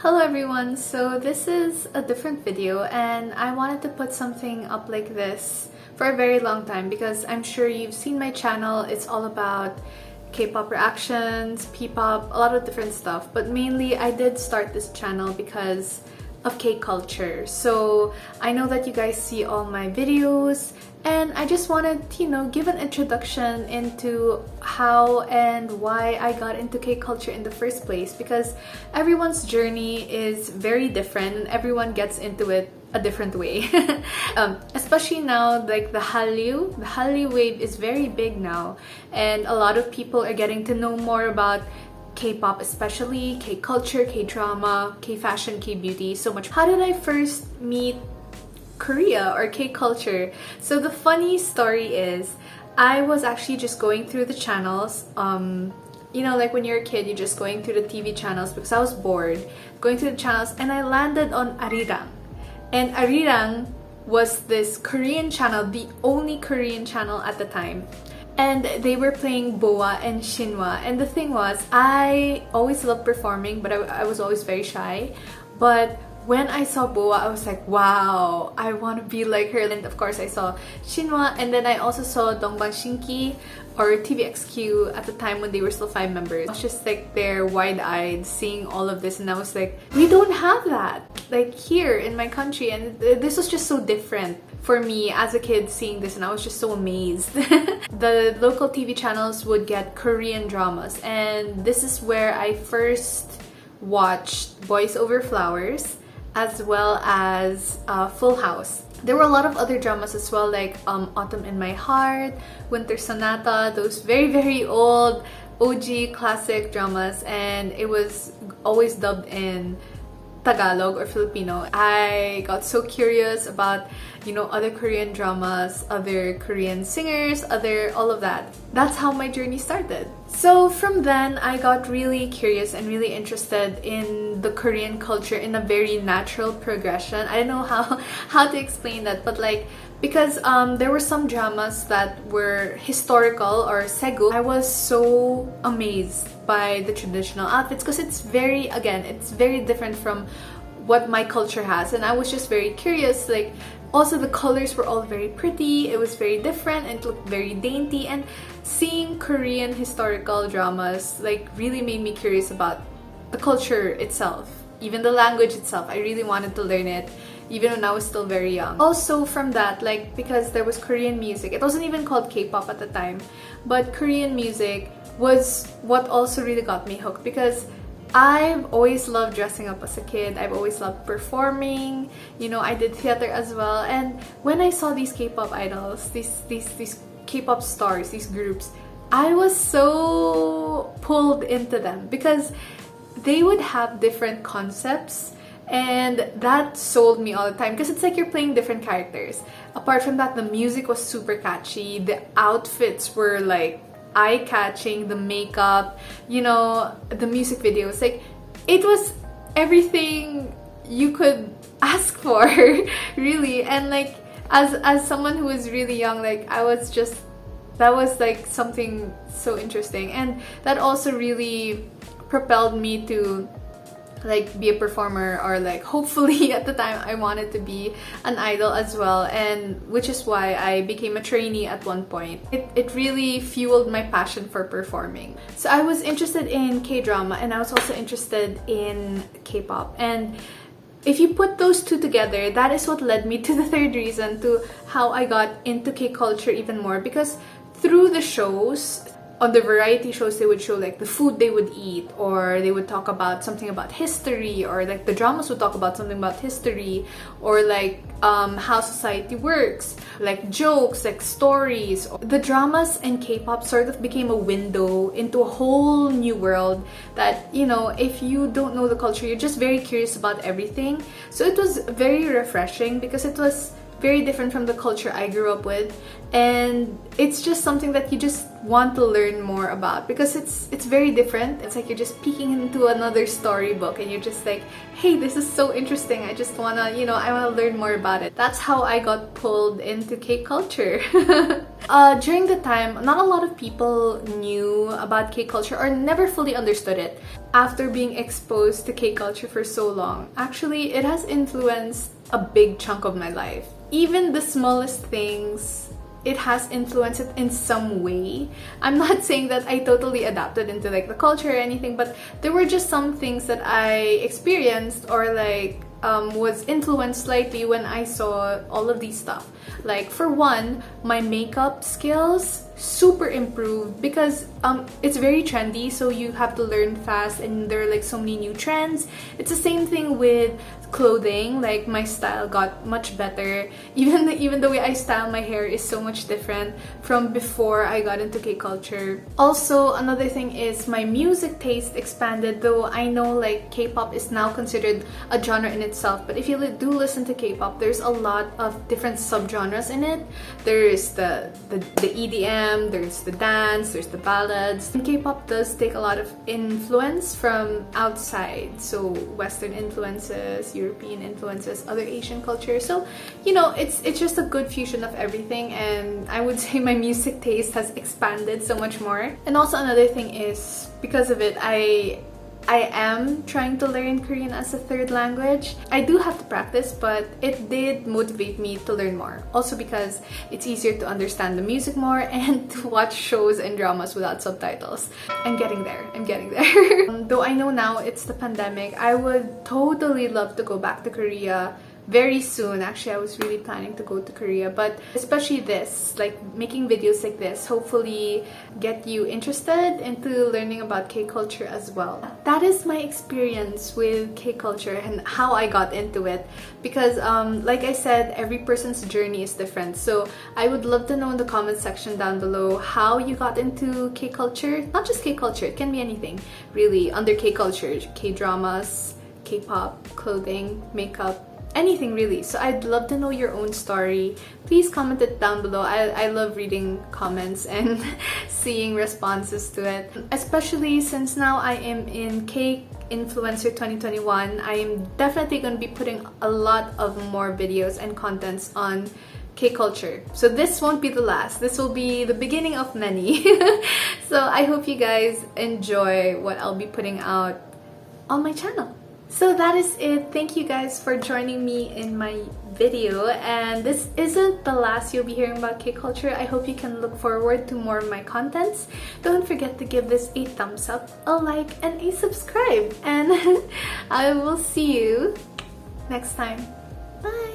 Hello everyone, so this is a different video and I wanted to put something up like this for a very long time because I'm sure you've seen my channel. It's all about K-pop reactions, P-pop, a lot of different stuff, but mainly I did start this channel because of K-culture. So I know that you guys see all my videos and I just wanted to, give an introduction into how and why I got into K-culture in the first place, because everyone's journey is very different and everyone gets into it a different way. Especially now, like the Hallyu wave is very big now and a lot of people are getting to know more about K-pop, especially K-culture, K-drama, K-fashion, K-beauty, so much. How did I first meet Korea or K-culture? So the funny story is, I was actually just going through the channels. Like when you're a kid, you're just going through the TV channels because I was bored, going through the channels, and I landed on Arirang. And Arirang was this Korean channel, the only Korean channel at the time. And they were playing Boa and Shinhwa. And the thing was, I always loved performing, but I was always very shy. But when I saw Boa, I was like, wow, I want to be like her. And of course, I saw Shinhwa. And then I also saw Dongbang Shinki or TVXQ at the time when they were still 5 members. I was just like there, wide-eyed, seeing all of this. And I was like, we don't have that like here in my country. And this was just so different for me as a kid seeing this, and I was just so amazed. The local TV channels would get Korean dramas, and this is where I first watched Boys Over Flowers as well as Full House. There were a lot of other dramas as well, like Autumn in My Heart, Winter Sonata, those very old OG classic dramas, and it was always dubbed in Tagalog or Filipino. I got so curious about, other Korean dramas, other Korean singers, all of that. That's how my journey started. So from then, I got really curious and really interested in the Korean culture in a very natural progression. I don't know how to explain that, but because there were some dramas that were historical or segu, I was so amazed by the traditional outfits because it's very different from what my culture has, and I was just very curious. Also the colors were all very pretty, it was very different and it looked very dainty, and seeing Korean historical dramas really made me curious about the culture itself, even the language itself. I really wanted to learn it even when I was still very young. Also from that, because there was Korean music, it wasn't even called K-pop at the time, but Korean music was what also really got me hooked, because I've always loved dressing up as a kid. I've always loved performing. I did theater as well. And when I saw these K-pop idols, these K-pop stars, these groups, I was so pulled into them because they would have different concepts, and that sold me all the time because it's like you're playing different characters. Apart from that, the music was super catchy. The outfits were eye-catching, the makeup, the music videos. It was everything you could ask for, really. And as someone who was really young, that was something so interesting, and that also really propelled me to be a performer, or hopefully at the time I wanted to be an idol as well, and which is why I became a trainee at one point. It really fueled my passion for performing. So I was interested in K-drama and I was also interested in K-pop, and if you put those two together, that is what led me to the third reason to how I got into K-culture even more, because through the shows, on the variety shows, they would show the food they would eat, or they would talk about something about history, or the dramas would talk about something about history, or how society works, jokes, stories. The dramas and K-pop sort of became a window into a whole new world that, if you don't know the culture, you're just very curious about everything. So it was very refreshing because it was very different from the culture I grew up with, and it's just something that you just want to learn more about, because it's very different. It's like you're just peeking into another storybook and you're just like, hey, this is so interesting. I just wanna, I wanna learn more about it. That's how I got pulled into K culture. During the time, not a lot of people knew about K culture or never fully understood it. After being exposed to K culture for so long, actually, it has influenced a big chunk of my life. Even the smallest things, it has influenced it in some way. I'm not saying that I totally adapted into like the culture or anything, but there were just some things that I experienced or like was influenced slightly when I saw all of these stuff. Like for one, my makeup skills super improved because it's very trendy, so you have to learn fast and there are like so many new trends. It's the same thing with clothing. Like my style got much better. Even the way I style my hair is so much different from before I got into K culture. Also, another thing is my music taste expanded, though I know like K-pop is now considered a genre in itself, but if you do listen to K-pop, there's a lot of different subgenres in it. There's the EDM, there's the dance, there's the ballads. And K-pop does take a lot of influence from outside, so Western influences, European influences, other Asian cultures. So, it's just a good fusion of everything, and I would say my music taste has expanded so much more. And also another thing is, because of it, I am trying to learn Korean as a third language. I do have to practice, but it did motivate me to learn more. Also because it's easier to understand the music more and to watch shows and dramas without subtitles. I'm getting there. Though I know now it's the pandemic, I would totally love to go back to Korea very soon. Actually, I was really planning to go to Korea, but especially this, like making videos like this, hopefully get you interested into learning about K culture as well. That is my experience with K culture and how I got into it, because like I said, every person's journey is different. So I would love to know in the comment section down below how you got into K culture. Not just K culture, it can be anything really under K culture. K dramas, K-pop, clothing, makeup, anything really. So I'd love to know your own story. Please comment it down below. I love reading comments and seeing responses to it, especially since now I am in K Influencer 2021. I am definitely going to be putting a lot of more videos and contents on K culture. So this won't be the last. This will be the beginning of many. So I hope you guys enjoy what I'll be putting out on my channel. So that is it. Thank you guys for joining me in my video, and this isn't the last you'll be hearing about K culture. I hope you can look forward to more of my contents. Don't forget to give this a thumbs up, a like, and a subscribe, and I will see you next time. Bye!